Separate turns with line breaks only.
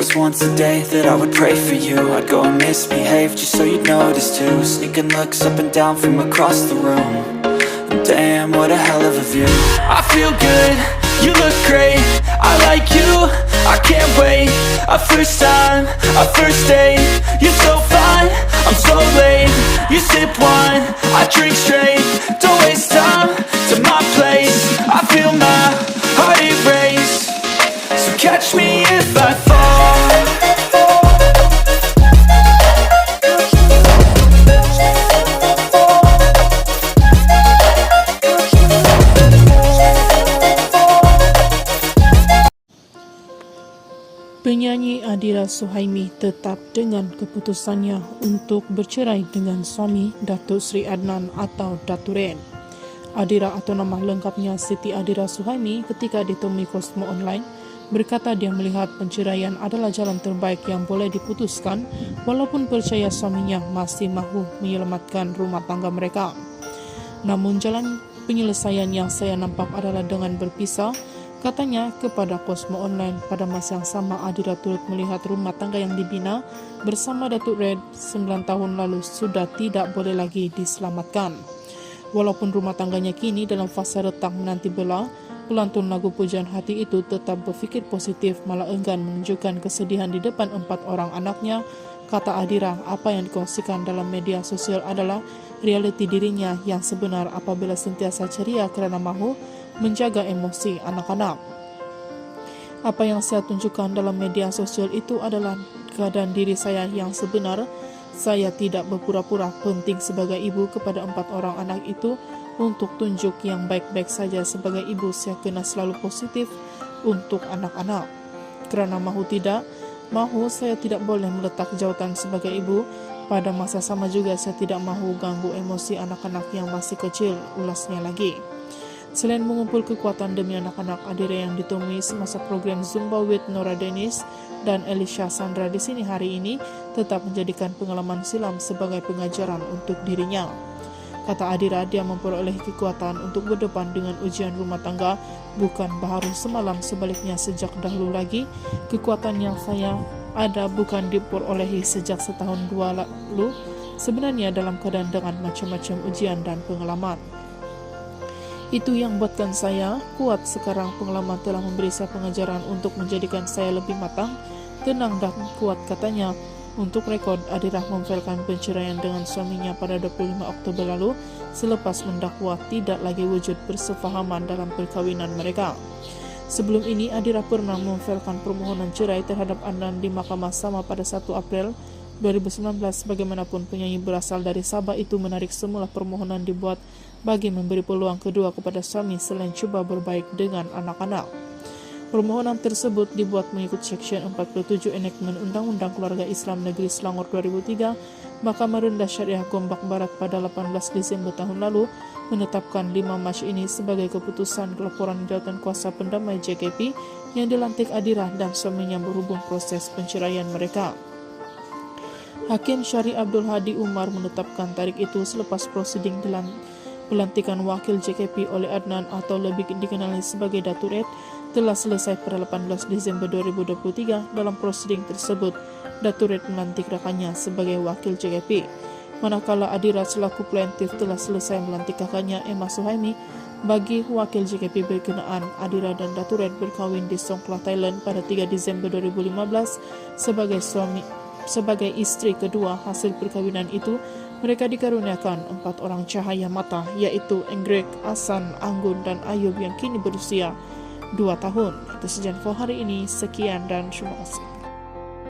was once a day that I would pray for you. I'd go and misbehave just so you'd notice too. Sneaking looks up and down from across the room. And damn, what a hell of a view. I feel good, you look great, I like you, I can't wait. A first time, a first date, you're so fine, I'm so late. You sip wine, I drink straight. Don't waste time to my place. I feel my heart erase. So catch me if I fall.
Penyanyi Adira Suhaimi tetap dengan keputusannya untuk bercerai dengan suami Datuk Seri Adnan atau Datuk Red. Adira atau nama lengkapnya Siti Adira Suhaimi ketika ditemui Cosmo Online berkata dia melihat penceraian adalah jalan terbaik yang boleh diputuskan walaupun percaya suaminya masih mahu menyelamatkan rumah tangga mereka. Namun jalan penyelesaian yang saya nampak adalah dengan berpisah, katanya kepada Cosmo Online. Pada masa yang sama, Adira turut melihat rumah tangga yang dibina bersama Datuk Red 9 tahun lalu sudah tidak boleh lagi diselamatkan. Walaupun rumah tangganya kini dalam fasa retak menanti bela, pelantun lagu pujian hati itu tetap berfikir positif, malah enggan menunjukkan kesedihan di depan 4 orang anaknya. Kata Adira, apa yang dikongsikan dalam media sosial adalah realiti dirinya yang sebenar apabila sentiasa ceria kerana mahu menjaga emosi anak-anak. Apa yang saya tunjukkan dalam media sosial itu adalah keadaan diri saya yang sebenar. Saya tidak berpura-pura penting sebagai ibu kepada 4 orang anak itu. Untuk tunjuk yang baik-baik saja sebagai ibu, saya kena selalu positif untuk anak-anak. Kerana mahu tidak mahu, saya tidak boleh meletak jawatan sebagai ibu. Pada masa sama juga saya tidak mahu ganggu emosi anak-anak yang masih kecil, ulasnya lagi. Selain mengumpul kekuatan demi anak-anak, Adira yang ditemui semasa program Zumba with Nora Dennis dan Elisha Sandra di sini hari ini tetap menjadikan pengalaman silam sebagai pengajaran untuk dirinya. Kata Adira, dia memperoleh kekuatan untuk berdepan dengan ujian rumah tangga bukan baru semalam, sebaliknya sejak dahulu lagi. Kekuatan yang saya ada bukan diperolehi sejak setahun dua lalu, sebenarnya dalam keadaan dengan macam-macam ujian dan pengalaman. Itu yang buatkan saya kuat sekarang. Pengalaman telah memberi saya pengajaran untuk menjadikan saya lebih matang, tenang dan kuat, katanya. Untuk rekod, Adira memfailkan perceraian dengan suaminya pada 25 Oktober lalu selepas mendakwa tidak lagi wujud persefahaman dalam perkahwinan mereka. Sebelum ini, Adira pernah memfailkan permohonan cerai terhadap Adnan di Mahkamah Sama pada 1 April 2019. Bagaimanapun, penyanyi berasal dari Sabah itu menarik semula permohonan dibuat bagi memberi peluang kedua kepada suami selain cuba berbaik dengan anak-anak. Permohonan tersebut dibuat mengikut Seksyen 47 Enakmen Undang-Undang Keluarga Islam Negeri Selangor 2003. Mahkamah Rendah Syariah Gombak Barat pada 18 Desember tahun lalu menetapkan 5 Mac ini sebagai keputusan laporan jawatan kuasa pendamai JKP yang dilantik Adira dan suaminya berhubung proses penceraian mereka. Hakim Syari Abdul Hadi Umar menetapkan tarikh itu selepas prosiding pelantikan wakil JKP oleh Adnan atau lebih dikenali sebagai Datuk Red telah selesai pada 18 Desember 2023. Dalam prosiding tersebut, Datuk Red melantik rakannya sebagai wakil JKP. Manakala Adira selaku plaintiff telah selesai melantik kakaknya Emma Suhaimi bagi wakil JKP berkenaan. Adira dan Datuk Red berkahwin di Songkhla, Thailand pada 3 Desember 2015 sebagai isteri kedua. Hasil perkahwinan itu, mereka dikaruniakan 4 orang cahaya mata, iaitu Enggrek, Asan, Anggun dan Ayub yang kini berusia 2 tahun. Itu saja info hari ini. Sekian dan terima kasih.